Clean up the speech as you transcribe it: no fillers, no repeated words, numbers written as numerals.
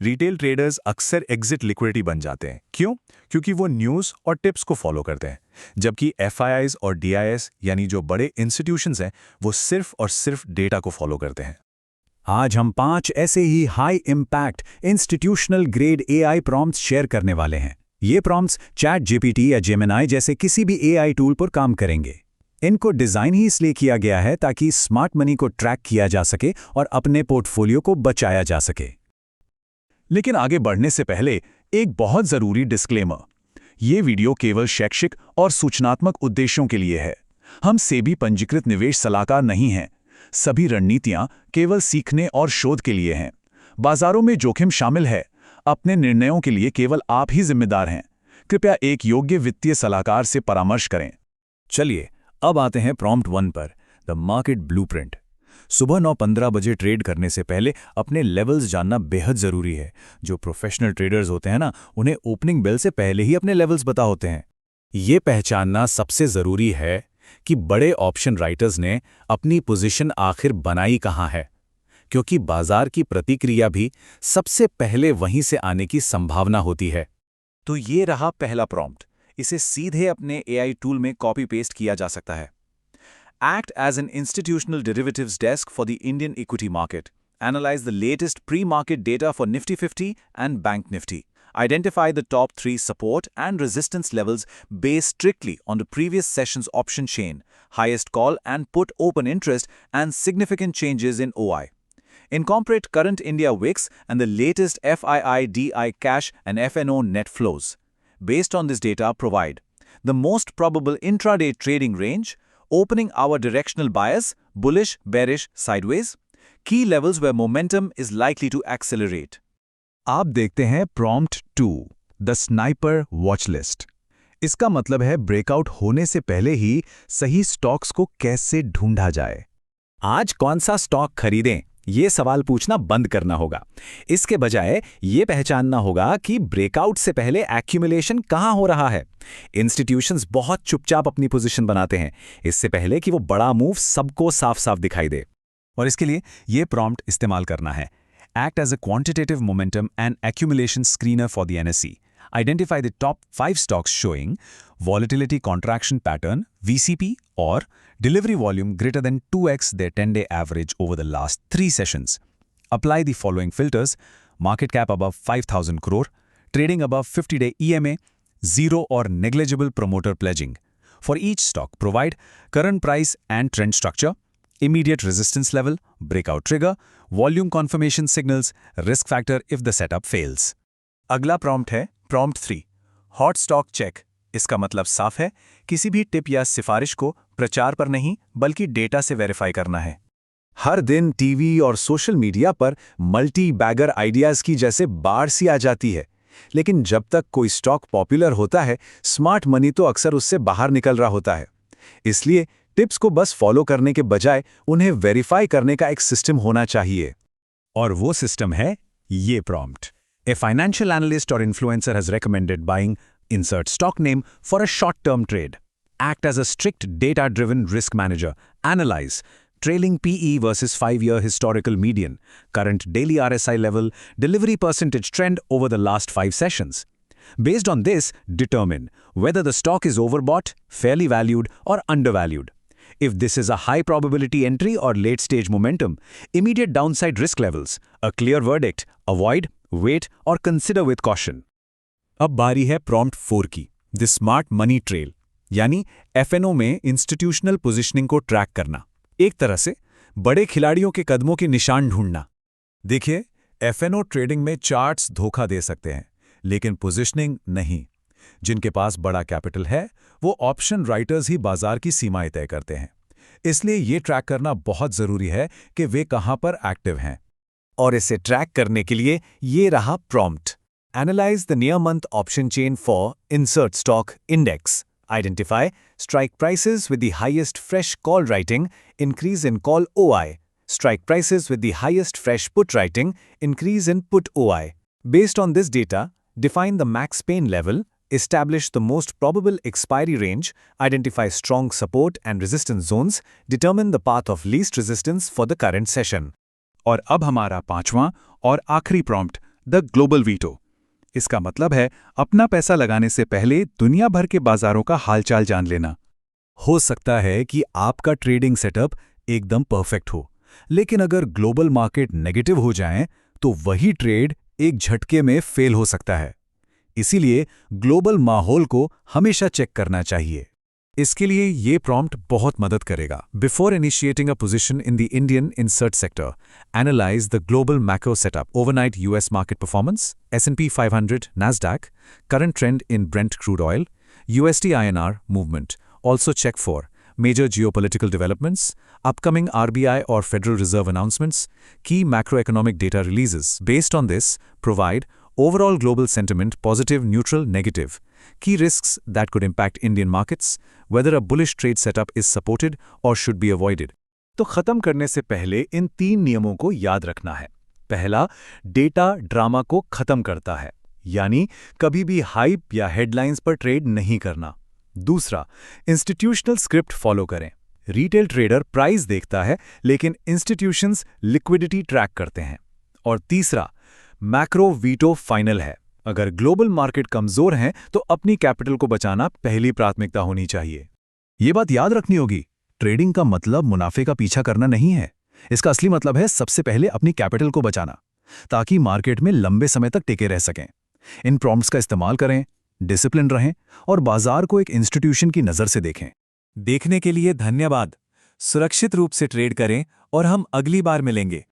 Retail traders अक्सर exit liquidity बन जाते हैं। क्यों? क्योंकि वो न्यूज़ और टिप्स को फॉलो करते हैं, जबकि एफआईआईज और डीआईएस यानी जो बड़े इंस्टीट्यूशंस हैं वो सिर्फ और सिर्फ डेटा को फॉलो करते हैं। आज हम 5 ऐसे ही high impact institutional grade AI prompts share करने वाले हैं। ये प्रॉम्प्ट्स चैट जीपीटी या जेमिनाई जैसे किसी भी एआई टूल पर काम करेंगे। इनको डिज़ाइन ही इसलिए किया गया है ताकि स्मार्ट मनी को ट्रैक किया जा सके और अपने पोर्टफोलियो को बचाया जा सके। लेकिन आगे बढ़ने से पहले एक बहुत ज़रूरी डिस्क्लेमर। ये वीडियो केवल शैक्षिक और सूचनात्मक उद्देश्यों के लिए है। हम सेबी पंजीकृत निवेश सलाहकार नहीं हैं। सभी रणनीतियां केवल सीखने और शोध के लिए हैं। बाजारों में जोखिम शामिल है। अपने निर्णयों के लिए केवल आप ही जिम्मेदार हैं। कृपया एक योग्य वित्तीय सलाहकार से परामर्श करें। चलिए अब आते हैं प्रॉम्प्ट 1 पर, द मार्केट ब्लूप्रिंट। सुबह 9:15 बजे ट्रेड करने से पहले अपने लेवल्स जानना बेहद ज़रूरी है। जो प्रोफेशनल ट्रेडर्स होते हैं ना, उन्हें ओपनिंग बेल से पहले ही अपने लेवल्स पता होते हैं। ये पहचानना सबसे ज़रूरी है कि बड़े ऑप्शन राइटर्स ने अपनी पोजीशन आखिर बनाई कहाँ है, क्योंकि बाजार की प्रतिक्रिया भी सबसे पहले वहीं से आने की संभावना होती है। तो ये रहा पहला प्रॉम्प्ट। इसे सीधे अपने एआई टूल में कॉपी पेस्ट किया जा सकता है। Act as an institutional derivatives desk for the Indian equity market. Analyze the latest pre-market data for Nifty 50 and Bank Nifty. Identify the top 3 support and resistance levels based strictly on the previous session's option chain, highest call and put open interest, and significant changes in OI. Incorporate current India WIX and the latest FII-DI cash and FNO net flows. Based on this data, provide the most probable intraday trading range, opening hour directional bias, bullish, bearish, sideways, key levels where momentum is likely to accelerate. आप देखते हैं prompt 2, the sniper watch list. इसका मतलब है breakout होने से पहले ही सही स्टॉक्स को कैसे ढूंढा जाए। आज कौन सा स्टॉक खरीदें, ये सवाल पूछना बंद करना होगा। इसके बजाय ये पहचानना होगा कि ब्रेकआउट से पहले एक्यूमुलेशन कहाँ हो रहा है। इंस्टीट्यूशंस बहुत चुपचाप अपनी पोजीशन बनाते हैं, इससे पहले कि वो बड़ा मूव सबको साफ साफ दिखाई दे। और इसके लिए ये प्रॉम्प्ट इस्तेमाल करना है। Act as a quantitative momentum and accumulation screener for the NSE. Identify the top 5 stocks showing volatility contraction pattern (VCP) or delivery volume greater than 2x their 10-day average over the last 3 sessions. Apply the following filters: market cap above 5,000 crore, trading above 50-day EMA, zero or negligible promoter pledging. For each stock, provide current price and trend structure, immediate resistance level, breakout trigger, volume confirmation signals, risk factor if the setup fails. अगला prompt है prompt 3, hot stock check. इसका मतलब साफ है, किसी भी tip या सिफारिश को प्रचार पर नहीं बल्कि डेटा से वेरीफाई करना है। हर दिन टीवी और सोशल मीडिया पर मल्टी बैगर आइडियाज़ की जैसे बाढ़ सी आ जाती है, लेकिन जब तक कोई स्टॉक पॉपुलर होता है, स्मार्ट मनी तो अक्सर उससे बाहर निकल रहा होता है। इसलिए टिप्स को बस फॉलो करने के बजाय उन्हें वेरीफाई करने का एक सिस्टम होना चाहिए। और वो सिस्टम है ये prompt. A financial analyst or influencer has recommended buying insert stock name for a short-term trade. Act as a strict data-driven risk manager. Analyze trailing PE versus 5-year historical median, current daily RSI level, delivery percentage trend over the last 5 sessions. Based on this, determine whether the stock is overbought, fairly valued, or undervalued. If this is a high probability entry or late-stage momentum, immediate downside risk levels, a clear verdict, avoid, wait और consider with caution. अब बारी है prompt 4 की, the smart money trail, यानी FNO में institutional positioning को track करना। एक तरह से बड़े खिलाड़ियों के कदमों के निशान ढूंढना। देखिए, FNO ट्रेडिंग में चार्ट्स धोखा दे सकते हैं, लेकिन पोजीशनिंग नहीं। जिनके पास बड़ा कैपिटल है, वो ऑप्शन राइटर्स ही बाजार की सीमाएं तय करते हैं। इसलिए ये ट्रैक करना बहुत ज़रूरी है कि वे कहाँ पर एक्टिव हैं। और इसे ट्रैक करने के लिए ये रहा prompt. Analyse the near month option chain for insert stock index. Identify strike prices with the highest fresh call writing, increase in call OI. Strike prices with the highest fresh put writing, increase in put OI. Based on this data, define the max pain level, establish the most probable expiry range, identify strong support and resistance zones, determine the path of least resistance for the current session. और अब हमारा 5वां और आखिरी prompt, the global veto. इसका मतलब है अपना पैसा लगाने से पहले दुनिया भर के बाजारों का हालचाल जान लेना। हो सकता है कि आपका ट्रेडिंग सेटअप एकदम परफेक्ट हो, लेकिन अगर ग्लोबल मार्केट नेगेटिव हो जाएं, तो वही ट्रेड एक झटके में फेल हो सकता है। इसीलिए ग्लोबल माहौल को हमेशा चेक करना चाहिए। इसके लिए ये प्रॉम्प्ट बहुत मदद करेगा। Before initiating a position in the Indian insert sector, analyse the global macro setup, overnight US market performance, S&P 500, NASDAQ, current trend in Brent crude oil, USD INR movement. Also check for major geopolitical developments, upcoming RBI or Federal Reserve announcements, key macroeconomic data releases. Based on this, provide overall global sentiment positive, neutral, negative. Key risks that could impact Indian markets, whether a bullish trade setup is supported or should be avoided. तो खत्म करने से पहले इन 3 नियमों को याद रखना है। पहला, डेटा ड्रामा को खत्म करता है, यानी कभी भी हाइप या हेडलाइंस पर ट्रेड नहीं करना। दूसरा, इंस्टीट्यूशनल स्क्रिप्ट फॉलो करें। रिटेल ट्रेडर प्राइस देखता है, लेकिन इंस्टीट्यूशंस लिक्विडिटी ट्रैक करते हैं। और तीसरा, मैक्रो वीटो फाइनल है। अगर ग्लोबल मार्केट कमजोर हैं, तो अपनी कैपिटल को बचाना पहली प्राथमिकता होनी चाहिए। ये बात याद रखनी होगी, ट्रेडिंग का मतलब मुनाफे का पीछा करना नहीं है। इसका असली मतलब है सबसे पहले अपनी कैपिटल को बचाना, ताकि मार्केट में लंबे समय तक टिके रह सकें। इन प्रॉम्प्ट्स का इस्तेमाल करें, डिसिप्लिन रहें और बाजार को एक इंस्टीट्यूशन की नज़र से देखें। देखने के लिए धन्यवाद। सुरक्षित रूप से ट्रेड करें और हम अगली बार मिलेंगे।